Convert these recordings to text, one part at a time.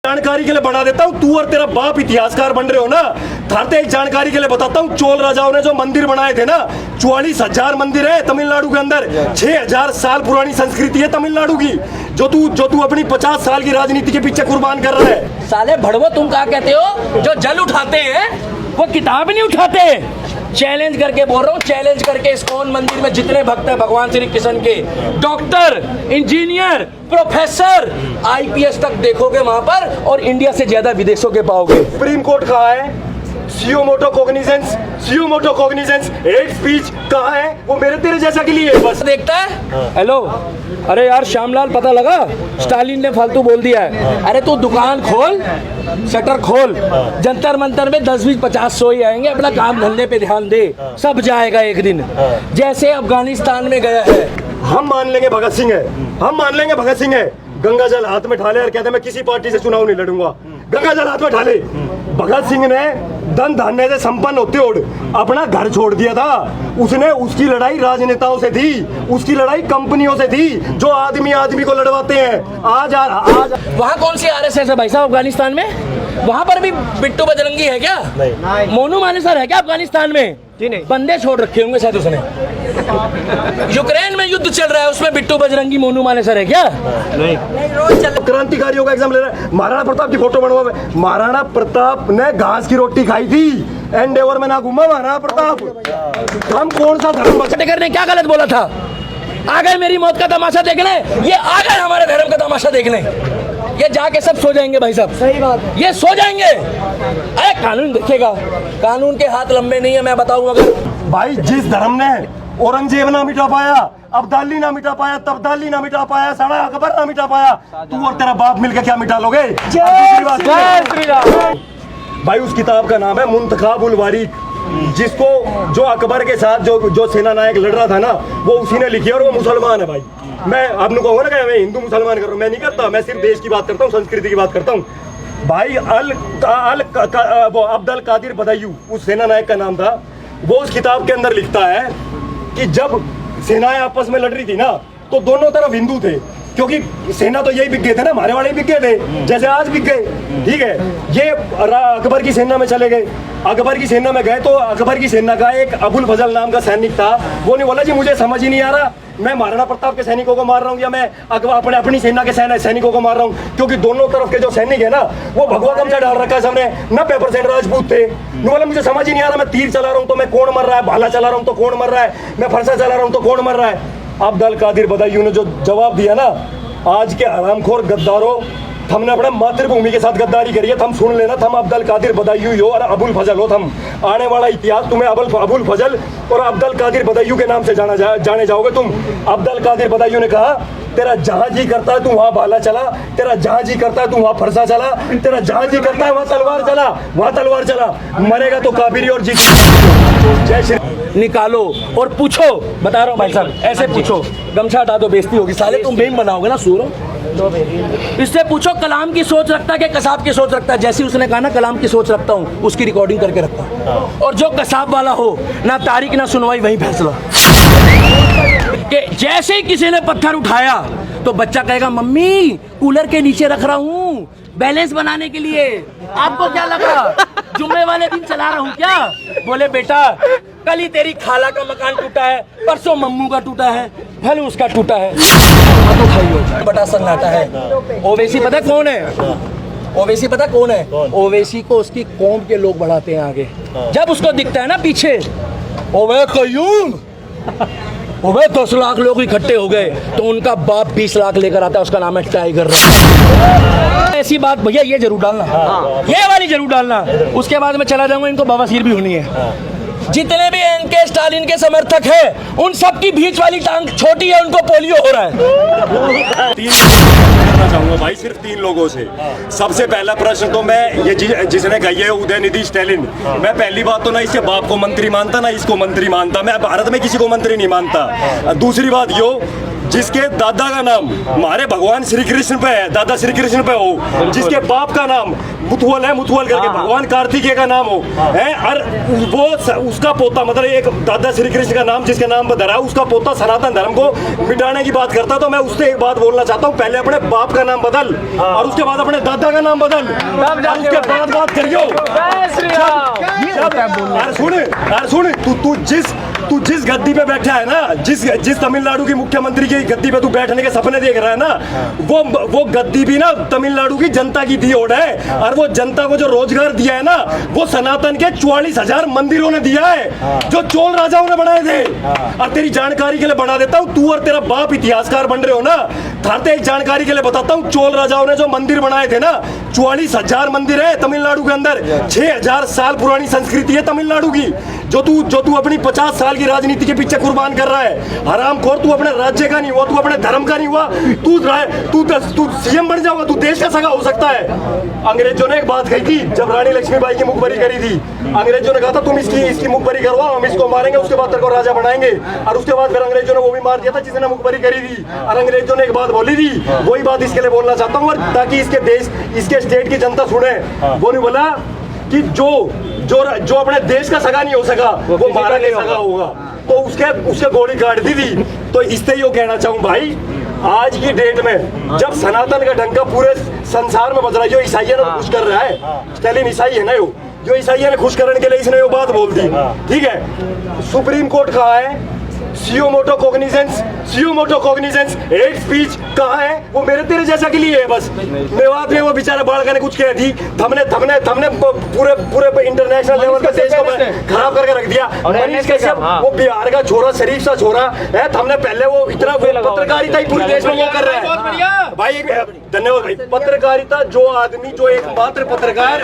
जानकारी के लिए बना देता हूँ, तू और तेरा बाप इतिहासकार बन रहे हो ना। थारते एक जानकारी के लिए बताता हूँ, चोल राजाओं ने जो मंदिर बनाए थे ना, 44,000 मंदिर है तमिलनाडु के अंदर। 6,000 साल पुरानी संस्कृति है तमिलनाडु की, जो तू अपनी 50 साल की राजनीति के पीछे कुर्बान कर रहा है। साले भड़वो, तुम क्या कहते हो? जो जल उठाते हैं वो किताब नहीं उठाते। चैलेंज करके बोल रहा हूँ, चैलेंज करके इस्कॉन मंदिर में जितने भक्त हैं भगवान श्री कृष्ण के, डॉक्टर, इंजीनियर, प्रोफेसर, IPS तक देखोगे वहां पर, और इंडिया से ज्यादा विदेशों के पाओगे। सुप्रीम कोर्ट कहाँ है? सीओ मोटो कॉग्निजेंस, हेट स्पीच कहाँ है? वो मेरे तेरे जैसा के लिए बस देखता है। हेलो, अरे यार श्यामलाल, पता लगा स्टालिन ने फालतू बोल दिया है। अरे तू दुकान खोल, शटर खोल, जंतर मंतर में 10, 20, 50 सो ही आएंगे। अपना काम धंधे पे ध्यान दे, सब जाएगा एक दिन। जैसे अफगानिस्तान में गया है। हम मान लेंगे भगत सिंह है, हम मान लेंगे भगत सिंह है, गंगा जल हाथ में ठाले और कहते मैं किसी पार्टी से चुनाव नहीं लड़ूंगा। गंगा जल हाथ में ठाले। भगत सिंह ने धन धान्य से संपन्न होते हुए अपना घर छोड़ दिया था। उसने, उसकी लड़ाई राजनेताओं से थी, उसकी लड़ाई कंपनियों से थी, जो आदमी को लड़वाते हैं। आज वहाँ कौन सी RSS है भाई साहब अफगानिस्तान में? वहाँ पर भी बिट्टू बजरंगी है क्या? नहीं। मोनू मानेसर है क्या अफगानिस्तान में? जी नहीं। बंदे छोड़ रखे होंगे शायद उसने। यूक्रेन में युद्ध चल रहा है, उसमें बिट्टू बजरंगी, मोनू मानेसर है क्या? नहीं। क्रांतिकारियों का एग्जाम ले रहा है। महाराणा प्रताप की फोटो बनवा। महाराणा प्रताप ने घास की रोटी खाई थी, एंडेवर में ना घूमा महाराणा प्रताप। हम कौन सा धर्म बचटेकर ने क्या गलत बोला था? आ गए मेरी मौत का तमाशा देखने, ये आ गए हमारे धर्म का तमाशा देखने। ये जाके सब सो जाएंगे भाई साहब। सही बात है, ये सो जाएंगे। अरे कानून देखेगा, कानून के हाथ लंबे नहीं है। मैं बताऊं, अगर भाई जिस धर्म ने औरंगजेब ना मिटा पाया, अब्दाली ना मिटा पाया, तब्दाली ना मिटा पाया, सारा अकबर ना मिटा पाया, तू और तेरा बाप मिलकर क्या मिटा लोगे? भाई उस किताब का नाम है मुंतखाब उल वारीक, जिसको जो अकबर के साथ जो सेना नायक लड़ रहा था ना, वो उसी ने लिखी है, और वो मुसलमान है। भाई मैं आपने कहूँगा ना कि मैं हिंदू मुसलमान कर रहा हूँ, मैं नहीं करता। मैं सिर्फ देश की बात करता हूँ, संस्कृति की बात करता हूँ। भाई अब्दुल कादिर बदायूं उस सेना नायक का नाम था। वो उस किताब के अंदर लिखता है कि जब सेनाएं आपस में लड़ रही थी ना, तो दोनों तरफ हिंदू थे, क्योंकि सेना तो यही बिक गए थे ना, हमारे वाले बिक गए थे, जैसे आज बिक गए। ठीक है, ये अकबर की सेना में चले गए। अकबर की सेना में गए तो अकबर की सेना का एक अबुल फजल नाम का सैनिक था। वो नहीं बोला जी मुझे समझ ही नहीं आ रहा, मैं महाराणा प्रताप के सैनिकों को मार रहा हूँ या मैं अपनी सेना के सैनिकों को मार रहा हूँ, क्योंकि दोनों तरफ के जो सैनिक है ना, वो भगवा गमछा डाल रखा है सबने। 90% राजपूत थे। नहीं बोला मुझे समझ ही नहीं आ रहा, मैं तीर चला रहा हूँ तो मैं कौन मर रहा है, भाला चला रहा हूँ तो कौन मर रहा है, मैं फरसा चला रहा हूँ तो कौन मर रहा है। अब्दुल कादिर बदायूं ने जो जवाब दिया ना, आज के हरामखोर गद्दारों, हमने अपने मातृभूमि के साथ गद्दारी करी है। थम सुन लेना, थम अब्दुल कादिर बदायूं हो और अबुल फजल हो। थम आने वाला इतिहास तुम्हें अबुल फजल और अब्दुल कादिर बदायूं के नाम से जाने जाओगे तुम। अब्दुल कादिर बदायूं ने कहा, तेरा जहां जी करता है तू वहां भाला चला, तेरा जहां जी करता है तू वहां फरसा चला, तेरा जहां जी करता है वहां तलवार चला, मरेगा तो काबिरी और जीत। जय श्री। निकालो और पूछो, बता रहा हूँ भाई साहब, ऐसे पूछो, गमछा हटा दो, बेइज्जती होगी। साले तुम मेम बनाओगे ना सूरो। इससे पूछो कलाम की सोच रखता है कि कसाब की सोच रखता है। जैसे उसने कहा ना कलाम की सोच रखता हूँ, उसकी रिकॉर्डिंग करके रखता हूँ। और जो कसाब वाला हो, ना तारीख ना सुनवाई, वही फैसला। कि जैसे ही किसी ने पत्थर उठाया तो बच्चा कहेगा मम्मी कूलर के नीचे रख रहा हूँ बैलेंस बनाने के लिए। आपको क्या लगा जुम्मे वाले दिन चला रहा हूँ क्या? बोले बेटा कल ही तेरी खाला का मकान टूटा है, परसों मम्मू का टूटा है, कल उसका टूटा है, तो खाइयो। बड़ा सन्नाटा है। ओवैसी पता कौन है? ओवैसी पता कौन है? ओवैसी को उसकी कौम के लोग बढ़ाते हैं आगे। जब उसको दिखता है ना पीछे, ओवे कयूम, ओवे 10 लाख लोग इकट्ठे हो गए, तो उनका बाप 20 लाख लेकर आता है, उसका नाम है टाइगर। ऐसी बात भैया ये जरूर डालना, ये वाली जरूर डालना। उसके बाद में चला जाऊंगा, इनको बवासीर भी होनी है। जितने भी एनके स्टालिन के समर्थक हैं, उन सब की बीच वाली टांग छोटी है, उनको पोलियो हो रहा है। करना चाहूंगा भाई सिर्फ 3 लोगों से। सबसे पहला प्रश्न तो मैं ये जिसने कही है उदयनिधि स्टालिन, मैं पहली बात तो ना इसके बाप को मंत्री मानता, ना इसको मंत्री मानता। मैं भारत में किसी को मंत्री नहीं मानता। दूसरी बात यो, जिसके दादा का नाम हमारे भगवान श्री कृष्ण पे है, दादा श्री कृष्ण पे हो, जिसके बाप का नाम मुथुअल है, मुथुअल करके भगवान कार्तिकेय का नाम हो, है, और वो उसका पोता, मतलब एक दादा श्री कृष्ण का नाम जिसके नाम पर धरा, उसका पोता सनातन धर्म को मिटाने की बात करता। तो मैं उससे एक बात बोलना चाहता हूँ, पहले अपने बाप का नाम बदल और उसके बाद अपने दादा का नाम बदल, और उसके बाद बात करियो। सुन, तू जिस गद्दी पे बैठा है ना, जिस तमिलनाडु की मुख्यमंत्री की गद्दी पे तू बैठने के सपने देख रहा है ना, वो गद्दी भी ना तमिलनाडु की जनता की दी ओर है, और वो जनता को जो रोजगार दिया है ना, वो सनातन के 44,000 मंदिरों ने दिया है, जो चोल राजाओं ने बनाए थे। और तेरी जानकारी के लिए बना देता हूँ, तू और तेरा बाप इतिहासकार बन रहे हो ना, थारते एक जानकारी के लिए बताता हूँ, चोल राजाओं ने जो मंदिर बनाए थे ना, 44,000 मंदिर है तमिलनाडु के अंदर। 6,000 साल पुरानी संस्कृति है तमिलनाडु की, जो तू अपनी 50 साल की राजनीति के पीछे कुर्बान कर रहा है। हरामखोर, तू अपने राज्य का नहीं हुआ, तू अपने धर्म का नहीं हुआ, तू सीएम बन जाओगा, तू देश का सगा हो सकता है। अंग्रेजों ने एक बात कही थी, जब रानी लक्ष्मीबाई की मुखबरी करी थी, अंग्रेजों ने कहा था तुम इसकी मुखबरी करवाओ, हम इसको मारेंगे, उसके बाद तेरे को राजा बनाएंगे। और उसके बाद फिर अंग्रेजों ने वो भी मार दिया था जिसने मुखबरी करी थी। और अंग्रेजों ने एक बात बोली थी, वही बात इसके लिए बोलना चाहता हूँ, ताकि इसके स्टेट की जनता सुने। वो नहीं बोला कि जो अपने देश का सगा नहीं हो सका, वो मारा नहीं सगा होगा, तो उसके गोली काट दी थी। तो इससे यो कहना चाहूँ भाई, आज की डेट में जब सनातन का डंका पूरे संसार में बज रहा है, जो ईसाइयों ने खुश कर रहा है, स्टालिन ईसाई है ना, जो ईसाइयों ने खुश करने के लिए इसने ये बात बोल दी, ठीक है। सुप्रीम कोर्ट कहाँ है? सीओ मोटो कॉग्निजेंस हेट स्पीच कहाँ है? वो मेरे तेरे जैसा के लिए है बस। मेवात में वो बेचारा बालका ने कुछ कह दी, थमने पूरे इंटरनेशनल लेवल पे देश को खराब करके रख दिया। मनीष कश्यप, वो बिहार का छोरा, शरीफ सा छोरा है, हमने पहले वो इतना पत्रकारिता ही पूरे देश में वो कर रहा है भाई। धन्यवाद भाई। पत्रकारिता, जो आदमी, जो एकमात्र पत्रकार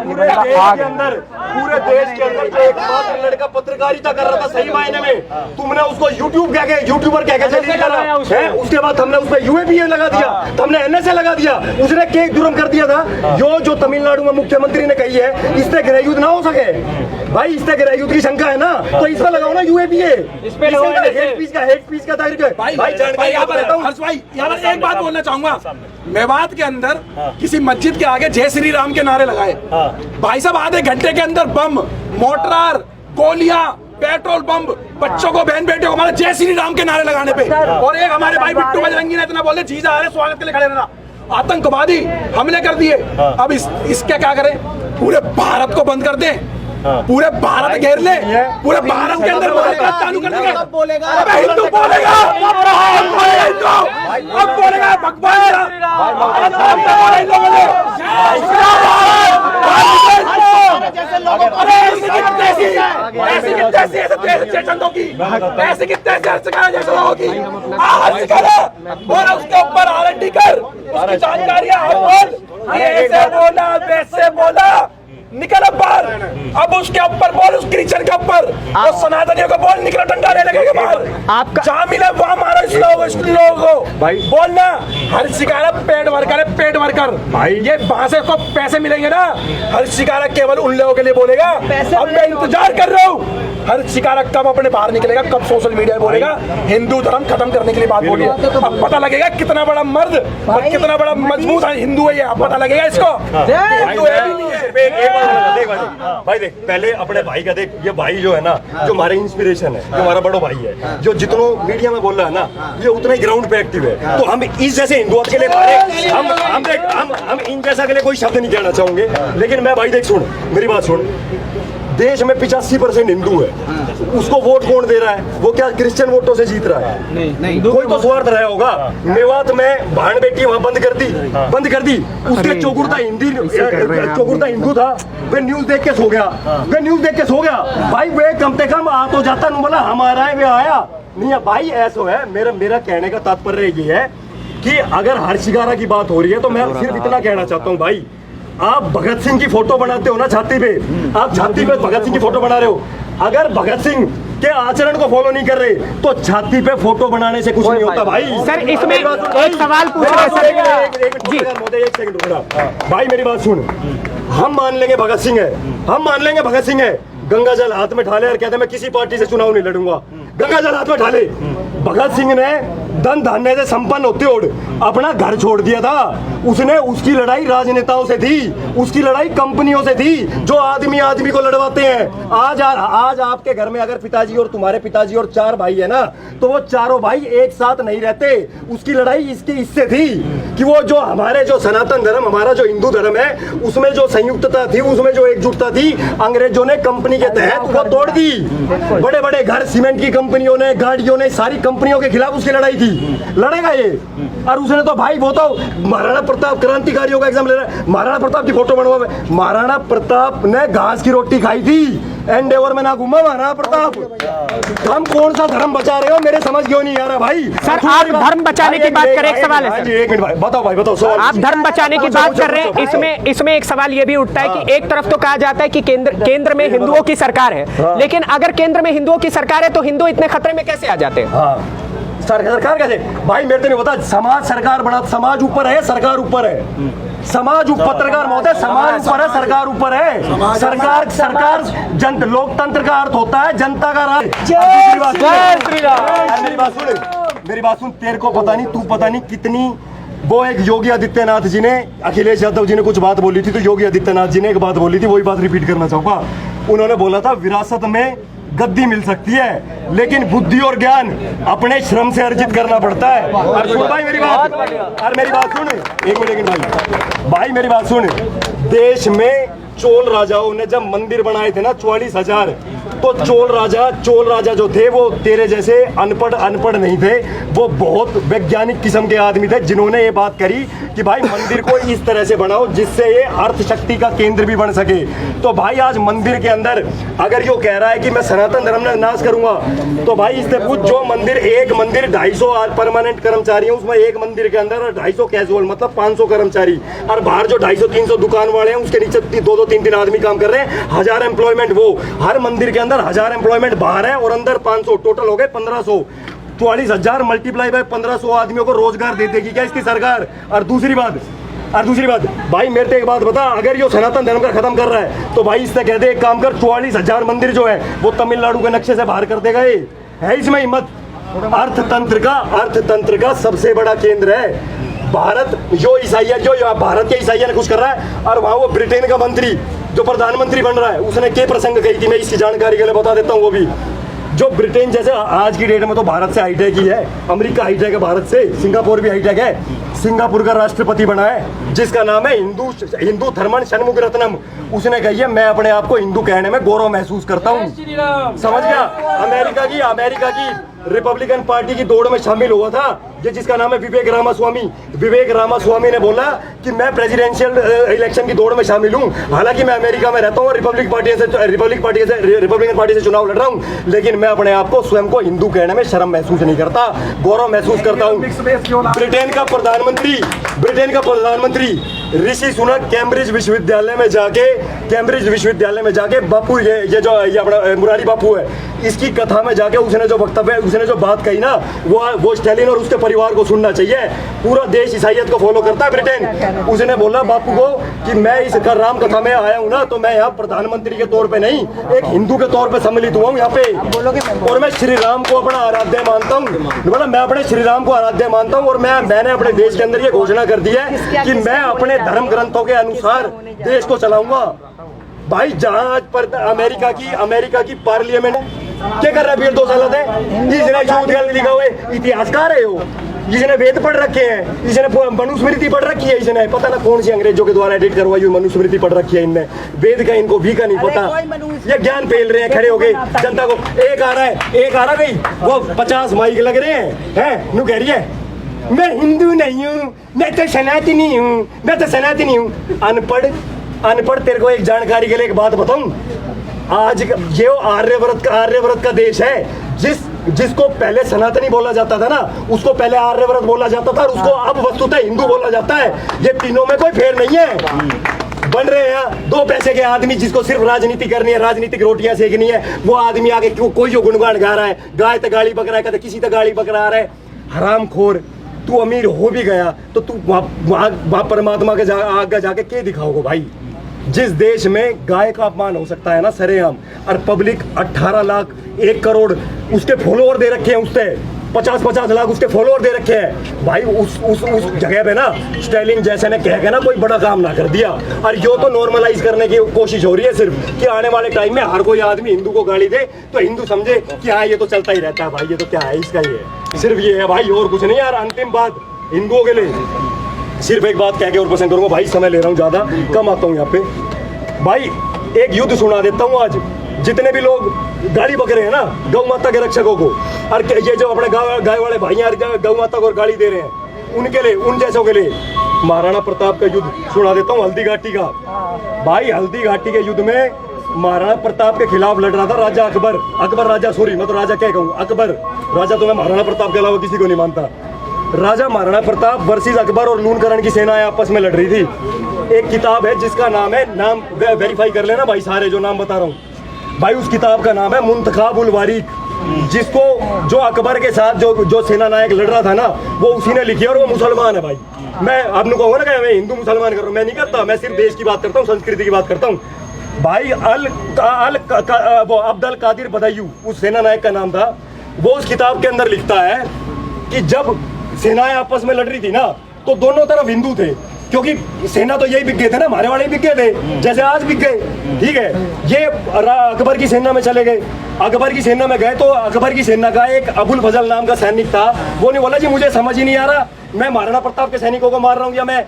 पूरे देश के अंदर जो एकमात्र लड़का पत्रकारिता कर रहा था सही मायने में, तुमने उसको यूट्यूबर कह के जलील करा है। उसके बाद हमने उस पर यूएपीए लगा दिया, हमने एनएसए लगा दिया, उसने केक जुर्म कर दिया था। जो तमिलनाडु में मुख्यमंत्री ने कही है, इससे गृह युद्ध ना हो सके भाई, इससे गृह युद्ध की शंका है ना, तो इस पर लगाओ ना यूएपीए, हेट स्पीच का दायरे भाई। जानकारी हर्ष भाई, यहाँ एक बात बोलना चाहूंगा, मेवात के अंदर किसी मस्जिद के आगे जय श्री राम के नारे लगाए भाई साहब, आधे घंटे के अंदर बम, मोर्टार, गोलियां, पेट्रोल बम, बच्चों को, बहन बेटियों को मारा जय श्री राम के नारे लगाने पे। और एक हमारे भाई बिट्टू बजरंगी ने इतना बोले, जीजा आ रहे, स्वागत के लिए खड़े रहना, आतंकवादी हमले कर दिए। अब इसका क्या करें? पूरे भारत को बंद कर दें, पूरे भारत घेर ले, पूरे भारत के अंदर चालू कर देंगे। अब हिंदू बोलेगा, अब बोलेगा भगवान, और उसके ऊपर R&D कर, उसकी जानकारियां ऐसे बोला, वैसे बोला, निकल अब बाहर। अब उसके ऊपर बोल, उस क्रिश्चियन के ऊपर, और सनातनियों को बोल, निकलो डंडा ले लगेगा बाहर। जहाँ मिले वहाँ मारो इस लोगों को भाई। बोलना हर शिकारा पेट भर कर भाई, ये वहां से को पैसे मिलेंगे ना, हर शिकारा केवल उन लोगों के लिए बोलेगा। अब मैं इंतजार कर रहा हूँ, हर शिकारा कब अपने बाहर निकलेगा, कब सोशल मीडिया बोलेगा हिंदू धर्म खत्म करने के लिए बात बोलिए। अब पता लगेगा कितना बड़ा मर्द और कितना बड़ा मजबूत हिंदू है ये, अब पता लगेगा इसको। हिंदू है भी नहीं है भाई। देख, पहले अपने भाई का देख, ये भाई जो है ना, जो हमारे इंस्पिरेशन है, जो हमारा बड़ो भाई है, जो जितना मीडिया में बोल रहा है ना, ये उतना ही ग्राउंड पे एक्टिव है। तो हम इस जैसे हिंदुओं के लिए हम इन जैसा के लिए कोई शब्द नहीं कहना चाहूंगे, लेकिन मैं भाई देख, सुन मेरी बात सुन, देश में 85% हिंदू है, उसको वोट कौन दे रहा है? वो क्या क्रिश्चियन वोटों से जीत रहा है? नहीं, कोई तो स्वार्थ रहा होगा। मेवात में भाण बेटी वहां बंद कर दी, उसके चौगुरता हिंदू था, वे न्यूज देख के सो गया भाई। वे कम से कम आ तो जाता, नहीं बोला हमारा है, वे आया नहीं है भाई। ऐसा है, मेरा कहने का तात्पर्य ये है कि अगर हर शिकारा की बात हो रही है, तो मैं सिर्फ इतना कहना चाहता हूँ भाई, आप भगत सिंह की फोटो बनाते हो ना छाती पे, आप छाती पे भगत सिंह की फोटो बना रहे हो, अगर भगत सिंह के आचरण को फॉलो नहीं कर रहे तो छाती पे फोटो बनाने से कुछ नहीं होता भाई। सर इसमें एक सवाल पूछ रहे हैं जी, एक सेकंड रुकना भाई, मेरी बात सुन। हम मान लेंगे भगत सिंह है, हम मान लेंगे भगत सिंह है, गंगा जल हाथ में ढाले और कहते मैं किसी पार्टी से चुनाव नहीं लड़ूंगा, गंगा जल हाथ में ढाले। भगत सिंह ने धन धान्य से संपन्न होते हुए अपना घर छोड़ दिया था। उसने उसकी लड़ाई राजनेताओं से थी, उसकी लड़ाई कंपनियों से थी जो आदमी आदमी को लड़वाते हैं। आज आपके घर में अगर पिताजी और तुम्हारे पिताजी और 4 भाई है ना, तो वो चारों भाई एक साथ नहीं रहते। उसकी लड़ाई इससे थी कि वो जो हमारे जो सनातन धर्म, हमारा जो हिंदू धर्म है, उसमें जो संयुक्तता थी, उसमें जो एकजुटता थी, अंग्रेजों ने कंपनी के तहत वो तोड़ दी। बड़े बड़े घर, सीमेंट की कंपनियों ने, गाड़ियों ने, सारी कंपनियों के खिलाफ उसकी लड़ाई थी। लड़ेगा ये। और उसने तो भाई वो तो महाराणा प्रताप क्रांतिकारियों का एग्जाम ले रहा है। महाराणा प्रताप की फोटो बनवा, महाराणा प्रताप ने घास की रोटी खाई थी, एंडेवर में ना घूमा महाराणा प्रताप। हम कौन सा धर्म बचा रहे हो, मेरे समझ क्यों नहीं आ रहा भाई। सर आप धर्म बचाने की बात करें, एक सवाल है सर। एक मिनट भाई, बताओ भाई, बताओ। आप धर्म बचाने की बात कर रहे हैं, इसमें एक सवाल ये भी उठता है कि एक तरफ तो कहा जाता है कि केंद्र में हिंदुओं की सरकार है, लेकिन अगर केंद्र में हिंदुओं की सरकार है तो हिंदू इतने खतरे में कैसे आ जाते हैं? सरकार कैसे भाई, मेरे तो नहीं पता। समाज सरकार बना, समाज ऊपर है, सरकार ऊपर है। समाज पत्रकार महोदय, समाज ऊपर है, सरकार ऊपर है। सरकार लोकतंत्र का अर्थ होता है जनता का राज। मेरी बात सुन, तेरे को पता नहीं, तू पता नहीं कितनी, वो एक योगी आदित्यनाथ जी ने, अखिलेश यादव जी ने कुछ बात बोली थी, तो योगी आदित्यनाथ जी ने एक बात बोली थी, वही बात रिपीट करना चाहूंगा। उन्होंने बोला था विरासत में गद्दी मिल सकती है, लेकिन बुद्धि और ज्ञान अपने श्रम से अर्जित करना पड़ता है। और सुन भाई मेरी बात, और मेरी बात सुन, एक मिनट भाई मेरी बात सुन। देश में चोल राजाओं ने जब मंदिर बनाए थे ना 44,000, तो चोल राजा जो थे वो तेरे जैसे अनपढ़ नहीं थे, वो बहुत वैज्ञानिक किस्म के आदमी थे, जिन्होंने ये बात करी कि भाई मंदिर को इस तरह से बनाओ जिससे ये अर्थ शक्ति का केंद्र भी बन सके। तो भाई आज मंदिर के अंदर अगर यो कह रहा है कि मैं सनातन धर्म का नाश करूंगा, तो भाई इससे पूछ, जो मंदिर, एक मंदिर 250 परमानेंट कर्मचारी है, उसमें एक मंदिर के अंदर 250 कैजुअल, मतलब 500 कर्मचारी, और बाहर जो 250-300 दुकान वाले हैं उसके नीचे 2-3 आदमी काम कर रहे हैं। 1000 एम्प्लॉयमेंट, वो हर मंदिर के अंदर 1000 एम्प्लॉयमेंट बाहर है और अंदर 500, टोटल हो गए 1500। 44,000 मल्टीप्लाई बाय 1500 आदमियों को रोजगार दे देगी क्या इसकी सरकार? और दूसरी बात भाई, मेरे से एक बात बता, अगर ये सनातन धर्म का खत्म कर रहा है तो भाई इससे कहते एक काम कर, 44,000 मंदिर जो है वो तमिलनाडु के नक्शे से बाहर कर देगा। ये है इसमें हिम्मत? अर्थतंत्र का सबसे बड़ा केंद्र है भारत। जो ईसाइया, जो भारत के ईसाइया ने कुछ कर रहा है, और वहाँ वो ब्रिटेन का मंत्री जो प्रधानमंत्री बन रहा है, उसने क्या प्रसंग कही थी, मैं इसकी जानकारी के लिए बता देता हूँ। वो भी जो ब्रिटेन जैसे आज की डेट में तो भारत से हाईटेक ही है, अमेरिका हाईटेक है भारत से, सिंगापुर भी हाईटेक है। सिंगापुर का राष्ट्रपति बना है जिसका नाम है हिंदू थर्मन षणमुगरत्नम। उसने कही है मैं अपने आप को हिंदू कहने में गौरव महसूस करता हूँ। समझ गया? अमेरिका की रिपब्लिकन पार्टी की दौड़ में शामिल हुआ था ये, जिसका नाम है विवेक रामास्वामी ने बोला कि मैं प्रेसिडेंशियल इलेक्शन की दौड़ में शामिल हूं। हालांकि मैं अमेरिका में रहता हूं और रिपब्लिकन पार्टी से चुनाव लड़ रहा हूं, लेकिन मैं अपने आप को स्वयं को हिंदू कहने में शर्म महसूस नहीं करता, गौरव महसूस करता हूं। ब्रिटेन का प्रधानमंत्री ऋषि सुनक कैम्ब्रिज विश्वविद्यालय में जाके बापू, ये अपना मुरारी बापू है, इसकी कथा में जाके उसने जो वक्तव्य, उसने जो बात कही ना, वो स्टालिन और उसके परिवार को सुनना चाहिए। पूरा देश ईसाइयत को फॉलो करता है ब्रिटेन। उसने बोला बापू को कि मैं इस राम कथा में आया हूँ ना, तो मैं यहाँ प्रधानमंत्री के तौर पे नहीं, एक हिंदू के तौर पे सम्मिलित हुआ हूँ यहाँ पे, और मैं श्री राम को अपना आराध्य मानता हूँ। बोला मैं अपने श्री राम को आराध्य मानता हूँ, और मैंने अपने देश के अंदर ये घोषणा कर दी है कि मैं अपने धर्म ग्रंथों के अनुसार देश को चलाऊंगा। भाई जहां पर अमेरिका की पार्लियामेंट क्या कर रहा है? 2 साल जिसने लिखा हुए इतिहासकार है, वो जिसने वेद पढ़ रखे हैं, जिसने मनुस्मृति पढ़ रखी है, इसने पता ना कौन सी अंग्रेजों के द्वारा एडिट करवाई हुई मनुस्मृति पढ़ रखी है इनने। वेद का इनको भी का नहीं पता, ये ज्ञान फैल रहे हैं खड़े हो गए जनता को। एक आ रहा भाई, वो 50 माइक लग रहे हैं, नू कह रही है मैं हिंदू नहीं हूँ, मैं तो सनातनी हूँ। अनपढ़ तेरे को एक जानकारी के लिए एक बात बताऊं, आज ये आर्यव्रत का देश है, जिसको पहले सनातनी बोला जाता था ना, उसको पहले आर्यव्रत बोला जाता था, और उसको अब वस्तुतः हिंदू बोला जाता है। ये तीनों में कोई फेर नहीं है। बन रहे हैं दो पैसे के आदमी जिसको सिर्फ राजनीति करनी है, राजनीतिक रोटियां सेकनी है, वो आदमी आगे कोई जो गुणगान गा रहा है, गाय तो गाली बक रहा है, कहते किसी तो गाली बक रहा है। हरामखोर, तू अमीर हो भी गया तो तू वहां परमात्मा के आगे जाके क्या दिखाओगे भाई? जिस देश में गाय का अपमान हो सकता है ना सरेआम, और पब्लिक 18 लाख 1 करोड़ उसके फॉलोअर दे रखे हैं, उससे 50-50 लाख उसके फॉलोअर दे रखे हैं भाई। उस जगह पे ना स्टालिन जैसे ने कह के ना कोई बड़ा काम ना कर दिया, और यो तो नॉर्मलाइज करने की कोशिश हो रही है सिर्फ कि आने वाले टाइम में हर कोई आदमी हिंदू को गाली दे तो हिंदू समझे कि हाँ ये तो चलता ही रहता है भाई, ये तो क्या है इसका, ये सिर्फ ये है भाई और कुछ नहीं यार। अंतिम बात हिंदुओं के लिए सिर्फ एक बात कह के और पसंद करूंगा भाई, समय ले रहा हूँ ज्यादा, कम आता हूँ यहाँ पे भाई। एक युद्ध सुना देता हूँ आज, जितने भी लोग गाली बक रहे हैं ना गौ माता के रक्षकों को, और ये जो अपने गाय वाले भाई गौ माता को गाली दे रहे हैं, उनके लिए, उन जैसों के लिए महाराणा प्रताप का युद्ध सुना देता हूँ, हल्दी घाटी का भाई। हल्दी घाटी के युद्ध में महाराणा प्रताप के खिलाफ लड़ रहा था राजा अकबर, राजा सॉरी मैं तो राजा क्या कहूँ, अकबर राजा, तो मैं महाराणा प्रताप के अलावा किसी को नहीं मानता। राजा महाराणा प्रताप वर्सेस अकबर और लूणकरण की सेनाएं आपस में लड़ रही थी। एक किताब है जिसका नाम है, नाम वेरीफाई कर लेना भाई सारे जो नाम बता रहा हूँ भाई, उस किताब का नाम है मुंतखाब उल वारीक, जिसको जो अकबर के साथ जो सेना नायक लड़ रहा था ना वो उसी ने लिखी है, और वो मुसलमान है भाई। मैं आपने कहूँगा ना कि मैं हिंदू मुसलमान कर रहा हूँ, मैं नहीं करता, मैं सिर्फ देश की बात करता हूँ, संस्कृति की बात करता हूँ भाई। अब्दुल कादिर बदायूं उस सेना नायक का नाम था, वो उस किताब के अंदर लिखता है कि जब सेनाएं आपस में लड़ रही थी ना तो दोनों तरफ हिंदू थे, क्योंकि सेना तो यही बिक गए थे ना, हमारे वाले बिक गए थे जैसे आज बिक गए, ठीक है। ये अकबर की सेना में चले गए, अकबर की सेना में गए तो अकबर की सेना का एक अबुल फजल नाम का सैनिक था, वो नहीं बोला जी मुझे समझ ही नहीं आ रहा मैं महाराणा प्रताप के सैनिकों को मार रहा हूँ या मैं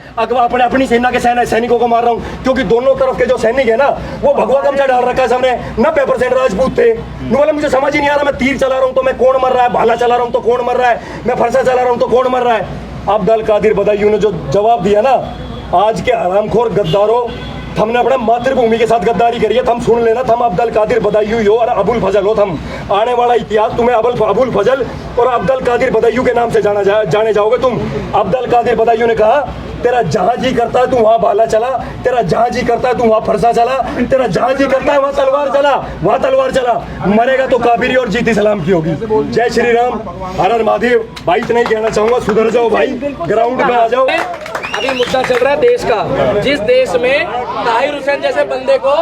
अपनी सेना के सैनिकों को मार रहा हूँ, क्योंकि दोनों तरफ के जो सैनिक है ना वो भगवा गमछा डाल रखा है सबने, 90% राजपूत थे। बोला मुझे समझ ही नहीं आ रहा, मैं तीर चला रहा हूँ तो मैं कौन मर रहा है, भाला चला रहा हूँ तो कौन मर रहा है, मैं फरसा चला रहा हूँ तो कौन मर रहा है। अब्दुल कादिर बदायूं ने जो जवाब दिया ना, आज के हरामखोर गद्दारों, हमने अपने मातृभूमि के साथ गद्दारी करी है, थम सुन लेना, थम अब्दुल कादिर बदायूं हो और अबुल फजल हो, थम आने वाला इतिहास तुम्हें अबुल फजल और अब्दुल कादिर बदायूं के नाम से जाने जाओगे तुम। अब्दुल कादिर बदायूं ने कहा तेरा जहां जी करता है तू वहां भाला चला, तेरा जहां जी करता है तू वहां फरसा चला, तेरा जहां जी करता है वहां तलवार चला, मरेगा तो काबिरी और जीती सलाम की होगी। जय श्री राम, हर हर महादेव। भाई इतना ही कहना चाहूंगा, सुधर जाओ भाई, ग्राउंड में आ जाओ। अभी मुद्दा चल रहा है देश का, जिस देश में ताहिर हुसैन जैसे बंदे को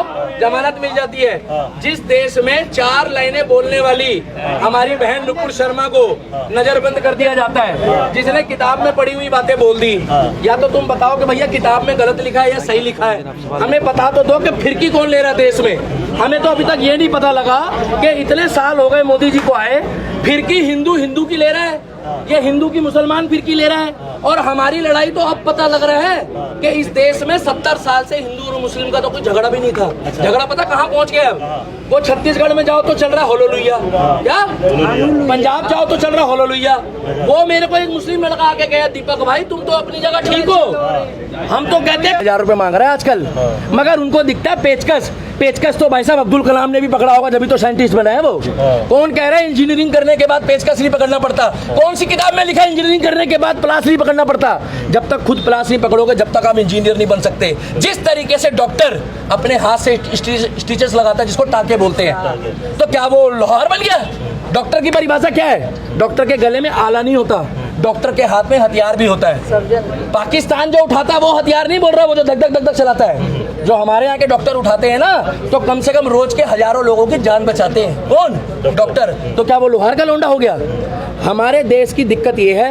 जमानत मिल जाती है, जिस देश में 4 लाइनें बोलने वाली हमारी बहन नुपुर शर्मा को नजरबंद कर दिया जाता है, जिसने किताब में पढ़ी हुई बातें बोल दी। या तो तुम बताओ कि भैया किताब में गलत लिखा है या सही लिखा है, हमें बता तो दो कि फिरकी कौन ले रहा है देश में। हमें तो अभी तक ये नहीं पता लगा कि इतने साल हो गए मोदी जी को आए, फिरकी हिंदू की ले रहा है, ये हिंदू की मुसलमान फिरकी ले रहा है। और हमारी लड़ाई तो अब पता लग रहा है कि इस देश में 70 साल से हिंदू और मुस्लिम का तो कोई झगड़ा भी नहीं था। झगड़ा पता कहाँ पहुंच गया अब? वो छत्तीसगढ़ में जाओ तो चल रहा होलोलुइया, क्या पंजाब जाओ तो चल रहा होलोलुइया। वो मेरे को एक मुस्लिम लड़का आके कहा, दीपक भाई तुम तो अपनी जगह ठीक हो, हम तो कहते हैं 1000 रुपए मांग रहे हैं आजकल, मगर उनको दिखता है पेचकस तो भाई साहब अब्दुल कलाम ने भी पकड़ा होगा, जब भी तो साइंटिस्ट बना है वो। कौन कह रहा है इंजीनियरिंग करने के बाद पेचकस नहीं पकड़ना पड़ता? कौन सी किताब में लिखा है इंजीनियरिंग करने के बाद प्लास नहीं पकड़ना पड़ता? जब तक खुद प्लास नहीं पकड़ोगे जब तक आप इंजीनियर नहीं बन सकते। जिस तरीके से डॉक्टर अपने हाथ से स्टिचेस लगाता है जिसको टाके बोलते हैं, तो क्या वो लोहार बन गया? डॉक्टर की परिभाषा क्या है? डॉक्टर के गले में आला नहीं होता, डॉक्टर के हाथ में हथियार भी होता है। पाकिस्तान जो उठाता है वो हथियार नहीं बोल रहा, वो जो धक धक चलाता है। जो हमारे यहाँ के डॉक्टर उठाते हैं ना तो कम से कम रोज के हजारों लोगों की जान बचाते हैं। कौन? डॉक्टर। तो क्या वो लोहार का लोंडा हो गया? हमारे देश की दिक्कत ये है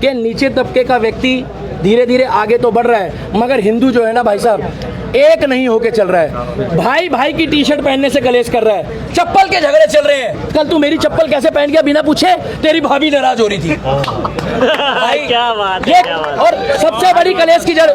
कि नीचे तबके का व्यक्ति धीरे धीरे आगे तो बढ़ रहा है, मगर हिंदू जो है ना भाई साहब एक नहीं होके चल रहा है। भाई भाई की टी शर्ट पहनने से कलेश कर रहा है, चप्पल के झगड़े चल रहे हैं। कल तू मेरी चप्पल कैसे पहन गया बिना पूछे, तेरी भाभी नाराज हो रही थी। भाई क्या बात है। और सबसे बड़ी कलेश की जड़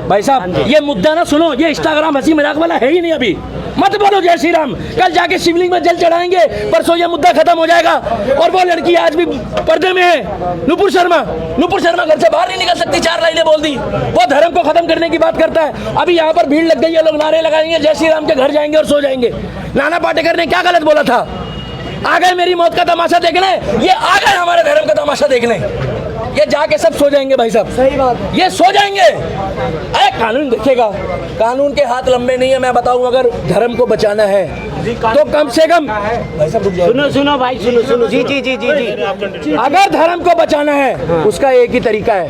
भाई साहब, ये मुद्दा ना सुनो, ये इंस्टाग्राम हंसी मजाक वाला है ही नहीं। अभी मत बोलो जय श्री राम, कल जाके शिवलिंग में जल चढ़ाएंगे, परसों ये मुद्दा खत्म हो जाएगा। और वो लड़की आज भी पर्दे में है, नुपुर शर्मा घर से बाहर नहीं निकल सकती, 4 लाइनें बोल दी। वो धर्म को खत्म करने की बात करता है। अभी यहाँ पर भीड़ लग गई है, लोग नारे लगाएंगे, जय श्री राम के घर जाएंगे और सो जाएंगे। नाना पाटेकर ने क्या गलत बोला था? आ गए मेरी मौत का तमाशा देखने, ये आ गए हमारे धर्म का तमाशा देखने। ये जाके सब सो जाएंगे भाई साहब, सही बात है, ये सो जाएंगे। अरे कानून देखेगा, कानून के हाथ लंबे नहीं है। मैं बताऊं, अगर धर्म को बचाना है तो कम से कम भाई साहब सुनो भाई, सुनो जी जी जी जी जी। अगर धर्म को बचाना है उसका एक ही तरीका है,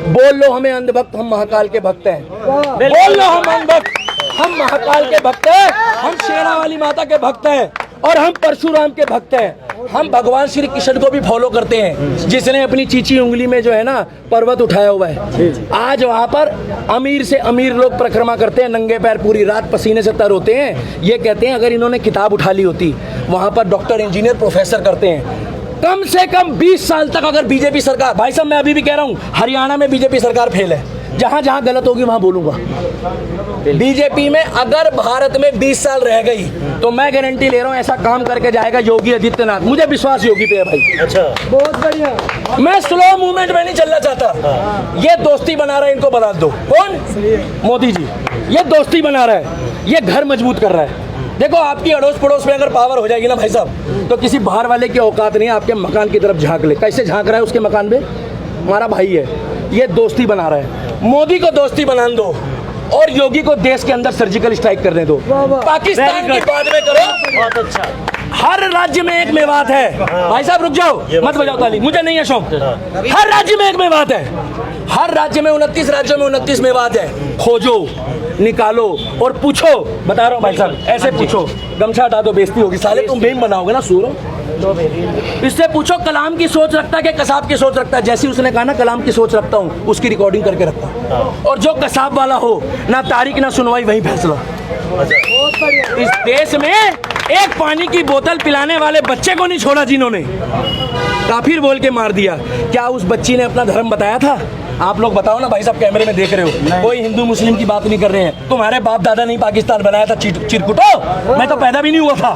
बोल लो हमें अंधभक्त, हम महाकाल के भक्त हैं। बोल लो हम अंधभक्त, हम महाकाल के भक्त हैं, हम शेरा वाली माता के भक्त हैं, और हम परशुराम के भक्त हैं। हम भगवान श्री कृष्ण को भी फॉलो करते हैं, जिसने अपनी चीची उंगली में जो है ना पर्वत उठाया हुआ है। आज वहाँ पर अमीर से अमीर लोग परिक्रमा करते हैं, नंगे पैर पूरी रात पसीने से तर होते हैं। ये कहते हैं अगर इन्होंने किताब उठा ली होती, वहाँ पर डॉक्टर, इंजीनियर, प्रोफेसर करते हैं। कम से कम 20 साल तक अगर बीजेपी सरकार, भाई साहब मैं अभी भी कह रहा हूँ, हरियाणा में बीजेपी सरकार फेल है। जहां जहां गलत होगी वहां बोलूंगा। बीजेपी में अगर भारत में 20 साल रह गई तो मैं गारंटी ले रहा हूं ऐसा काम करके जाएगा योगी आदित्यनाथ। मुझे विश्वास योगी पे है भाई। अच्छा, बहुत बढ़िया। मैं स्लो मूवमेंट में नहीं चलना चाहता। ये दोस्ती बना रहा है, इनको बना दो। कौन? मोदी जी। ये दोस्ती बना रहा है, ये घर मजबूत कर रहा है। देखो आपकी अड़ोस पड़ोस में अगर पावर हो जाएगी ना भाई साहब, तो किसी बाहर वाले की औकात नहीं है आपके मकान की तरफ झांक ले। कैसे झांक रहा है उसके मकान पे? हमारा भाई है, ये दोस्ती बना रहा है। मोदी को दोस्ती बना दो और योगी को देश के अंदर सर्जिकल स्ट्राइक करने दो। पाकिस्तान की बाद में करो। बहुत अच्छा। हर राज्य में एक मेवात है। भाई साहब रुक जाओ, मत बजाओ ताली, मुझे नहीं है शौक। हर राज्य में एक मेवात है। हर राज्य में 29 राज्यों में 29 मेवात है। खोजो, निकालो और पूछो। बता रहा हूँ भाई साहब, ऐसे पूछो, गमछा हटा दो, बेइज्जती होगी। साले तुम बेम बनाओगे ना सूरो। इससे पूछो कलाम की सोच रखता है कि कसाब की सोच रखता है। जैसे उसने कहा ना कलाम की सोच रखता हूँ, उसकी रिकॉर्डिंग करके रखता हूँ। और जो कसाब वाला हो, ना तारीख ना सुनवाई, वही फैसला। इस देश में एक पानी की बोतल पिलाने वाले बच्चे को नहीं छोड़ा जिन्होंने काफिर बोल के मार दिया। क्या उस बच्ची ने अपना धर्म बताया था? आप लोग बताओ ना भाई साहब, कैमरे में देख रहे हो, कोई हिंदू मुस्लिम की बात नहीं कर रहे हैं। तुम्हारे बाप दादा नहीं पाकिस्तान बनाया था चिरकुटो? मैं तो पैदा भी नहीं हुआ था,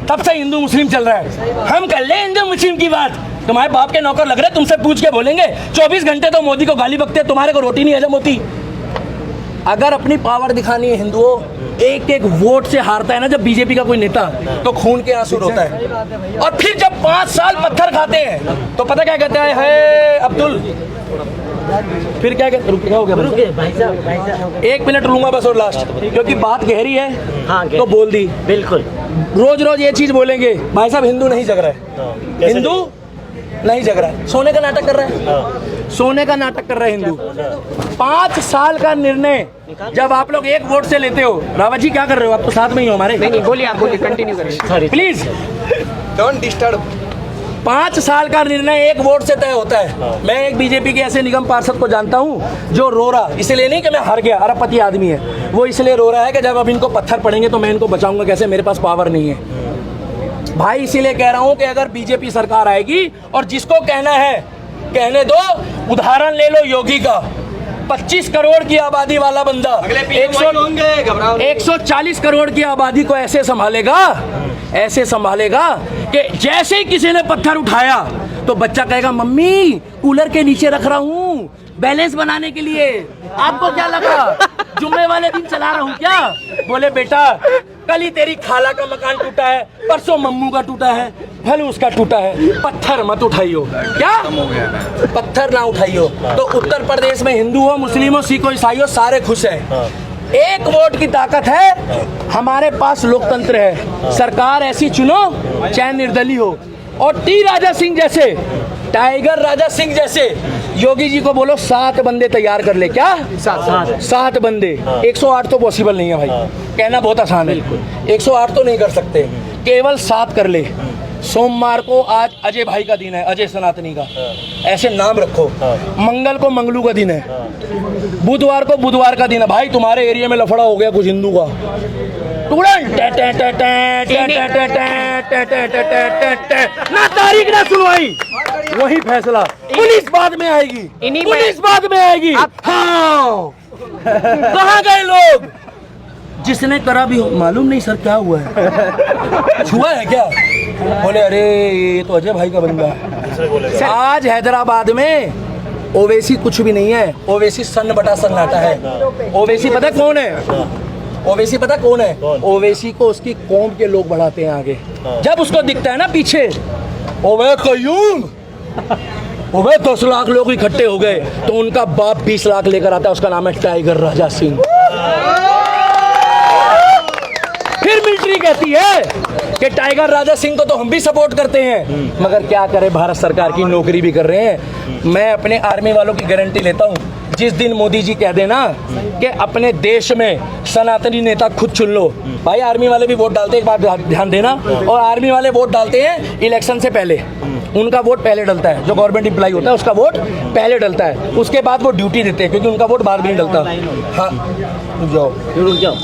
तब से हिंदू मुस्लिम चल रहा है। हम कर ले हिंदू मुस्लिम की बात, तुम्हारे बाप के नौकर लग रहे, तुमसे पूछ के बोलेंगे। 24 घंटे तो मोदी को गाली बकते, तुम्हारे को रोटी नहीं हजम होती। अगर अपनी पावर दिखानी है हिंदुओं, एक एक वोट से हारता है ना जब बीजेपी का कोई नेता, तो खून के आंसू रोता है। और फिर जब 5 साल पत्थर खाते हैं तो पता क्या कहते हैं, हे अब्दुल, फिर क्या कहते, रुक हो गया भाई साहब, 1 मिनट लूंगा बस और लास्ट, क्योंकि बात गहरी है। हाँ, तो बोल दी। बिल्कुल रोज रोज ये चीज बोलेंगे भाई साहब, हिंदू नहीं जग रहा है, हिंदू नहीं जग रहा है, सोने का नाटक कर रहा है, सोने का नाटक कर रहा है हिंदू। 5 साल का निर्णय जब आप लोग एक वोट से लेते हो। रावत जी क्या कर रहे हो? आप तो साथ में ही हो हमारे। नहीं बोलिए, आप बोलिए, कंटिन्यू करिए प्लीज, डोंट डिस्टर्ब। 5 साल का निर्णय एक वोट से तय होता है। मैं एक बीजेपी के ऐसे निगम पार्षद को जानता हूं जो रो रहा, इसलिए नहीं कि मैं हार गया, अरबपति आदमी है, वो इसलिए रो रहा है कि जब अब इनको पत्थर पड़ेंगे तो मैं इनको बचाऊंगा कैसे, मेरे पास पावर नहीं है। भाई इसीलिए कह रहा हूं कि अगर बीजेपी सरकार आएगी, और जिसको कहना है कहने दो, उदाहरण ले लो योगी का। 25 करोड़ की आबादी वाला बंदा 140 करोड़ की आबादी को ऐसे संभालेगा कि जैसे ही किसी ने पत्थर उठाया तो बच्चा कहेगा मम्मी कूलर के नीचे रख रहा हूँ बैलेंस बनाने के लिए। आपको क्या लगा जुम्मे वाले दिन चला रहा हूँ क्या? बोले बेटा कल ही तेरी खाला का मकान टूटा है, परसों मम्मू का टूटा है, कल उसका टूटा है, पत्थर मत उठाइयो। क्या पत्थर ना उठाइयो। तो उत्तर प्रदेश में हिंदू हो, मुस्लिम हो, सिख हो, ईसाई हो, सारे खुश हैं। एक वोट की ताकत है, हमारे पास लोकतंत्र है। सरकार ऐसी चुनो चाहे निर्दलीय हो। और टी राजा सिंह जैसे, टाइगर राजा सिंह जैसे योगी जी को बोलो 7 बंदे तैयार कर ले। क्या 7 बंदे? 108 तो पॉसिबल नहीं है भाई, कहना बहुत आसान है। 108 तो नहीं कर सकते, केवल 7 कर ले। सोमवार को आज अजय भाई का दिन है, अजय सनातनी का, ऐसे नाम रखो। मंगल को मंगलू का दिन है, बुधवार को बुधवार का दिन है। भाई तुम्हारे एरिया में लफड़ा हो गया कुछ हिंदू का, ना तारीख ना सुनवाई, वही फैसला। पुलिस बाद में आएगी, पुलिस बाद में आएगी। हाँ कहाँ गए लोग? जिसने करा भी मालूम नहीं सर क्या हुआ है, छुआ है क्या? बोले अरे ये तो अजय भाई का बंदा है। आज हैदराबाद में ओवैसी कुछ भी नहीं है, ओवैसी सन्न बटा सन्नाटा है। ओवैसी पता कौन है? ओवैसी पता कौन है? ओवैसी को उसकी कौम के लोग बढ़ाते हैं आगे। जब उसको दिखता है ना पीछे ओवे कयूम, वो 10 लाख लोग इकट्ठे हो गए तो उनका बाप 20 लाख लेकर आता है, उसका नाम है टाइगर राजा सिंह। फिर मिलिट्री कहती है कि टाइगर राजा सिंह को तो हम भी सपोर्ट करते हैं, मगर क्या करें, भारत सरकार की नौकरी भी कर रहे हैं। मैं अपने आर्मी वालों की गारंटी लेता हूं, जिस दिन मोदी जी कह देना कि अपने देश में सनातनी नेता खुद चुन लो, भाई आर्मी वाले भी वोट डालते हैं, एक बात ध्यान देना, और आर्मी वाले वोट डालते हैं इलेक्शन से पहले, उनका वोट पहले डलता है। जो गवर्नमेंट एम्प्लॉय होता है उसका वोट पहले डलता है, उसके बाद वो ड्यूटी देते हैं, क्योंकि उनका वोट बाद में नहीं डलता। हाँ जाओ,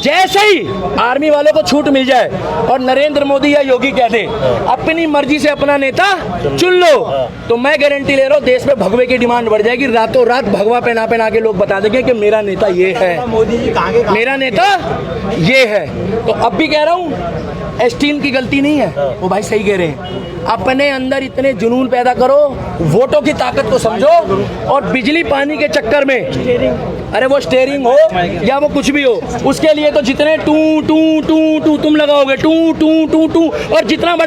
जैसे ही आर्मी वालों को छूट मिल जाए और नरेंद्र मोदी या योगी कह दे अपनी मर्जी से अपना नेता चुन लो, तो मैं गारंटी ले रहा हूँ देश में भगवे की डिमांड बढ़ जाएगी। रातों रात भगवा पहना पहना के लोग बता देंगे कि मेरा नेता ये है, मेरा नेता ये है। तो अब भी कह रहा हूँ एस्टीन की गलती नहीं है, वो भाई सही कह रहे हैं। अपने अंदर इतने जुनून पैदा करो, वोटों की ताकत को समझो, और बिजली पानी के चक्कर में, अरे वो स्टेयरिंग हो या वो कुछ भी हो, उसके लिए तो जितने टू टू टू टू तुम लगाओगे, टू टू टू टू, और जितना बड़ा